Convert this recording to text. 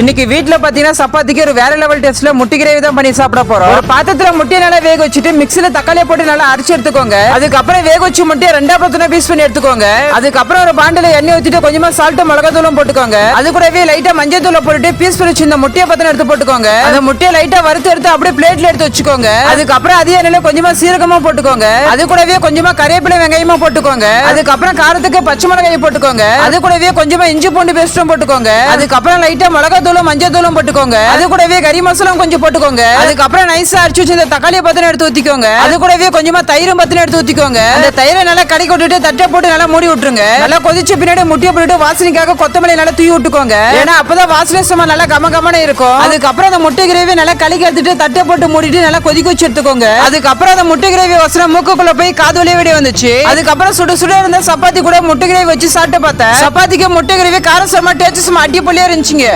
இன்னைக்கு வீட்ல பாத்தீங்கன்னா சப்பாத்திக்கு ஒரு வேற லெவல் டேஸ்ட்ல முட்டை கிரேவி தான் பண்ணி சாப்பிட போறோம். ஒரு பாத்திரத்துல முட்டையை நல்லா வேக வச்சுட்டு மிக்ஸில தக்காளியை போட்டு நல்லா அரைச்சு எடுத்துக்கோங்க. அதுக்கப்புறம் வேக வச்சு முட்டையை ரெண்டா பத்தின பீஸ் பண்ணி எடுத்துக்கோங்க. அதுக்கப்புறம் ஒரு பாண்டில எண்ணெய் ஊத்திட்டு கொஞ்சமா சால்ட் மிளகாத்தூளும் போட்டுக்கோங்க. அது கூடவே லைட்டா மஞ்சள் தூளை போட்டுட்டு பீஸ் பண்ணி இந்த முட்டையை பத்தின எடுத்து போட்டுக்கோங்க. அந்த முட்டையை லைட்டா வறுத்து எடுத்து அப்படியே பிளேட்ல எடுத்து வச்சுக்கோங்க. அதுக்கப்புறம் அதே எண்ணெயில கொஞ்சமா சீரகமா போட்டுக்கோங்க. அது கூடவே கொஞ்சமா கறிவேப்பிலை வெங்காயமா போட்டுக்கோங்க. அதுக்கப்புறம் காரத்துக்கு பச்சை மிளகாய் போட்டுக்கோங்க. அது கூடவே கொஞ்சமா இஞ்சி பூண்டு பேஸ்டும் போட்டுக்கோங்க. அதுக்கப்புறம் லைட்டா மிளகாத்தூளும் மஞ்சள் தூளும் போட்டுக்கோங்க. அது கூடவே கறி மசாலா கொஞ்சம் போட்டுக்கோங்க. அதுக்கப்புறம் நைஸா அரைச்சு வச்ச இந்த தக்காளியை பத்தின எடுத்து ஊத்திக்கோங்க. அது கூடவே கொஞ்சமா தயிரும் பத்தின எடுத்து ஊத்திக்கோங்க. அந்த தயிரை நல்லா கடைக்கு விட்டுட்டு தட்டை போட்டு நல்லா மூடி விட்டுருங்க. நல்லா கொதிச்ச பின்னாடி முட்டையை போட்டுட்டு வாசனைக்காக கொத்தமல்லி நல்லா தூவி விட்டுக்கோங்க. ஏன்னா அப்பதான் வாசனை சும்மா நல்லா கமகமான இருக்கும். அதுக்கப்புறம் அந்த முட்டை கிரேவி நல்லா கலக்கி எடுத்துட்டு தட்டை போட்டு மூடிட்டு நல்லா கொதிக்க வச்சு எடுத்துக்கோங்க. அதுக்கப்புறம் அந்த முட்டை கிரேவி வாசனை மூக்குக்குள்ள போய் காது வழியே வெளியே வந்துச்சு. அதுக்கப்புறம் சுட சுட இருந்த சப்பாத்தி கூட முட்டை கிரேவி வச்சு சாப்பிட்டு பார்த்தேன். சப்பாத்திக்கு முட்டை கிரேவி காரசமா டேஸ்ட் அடிப்பொலியா இருந்துச்சுங்க.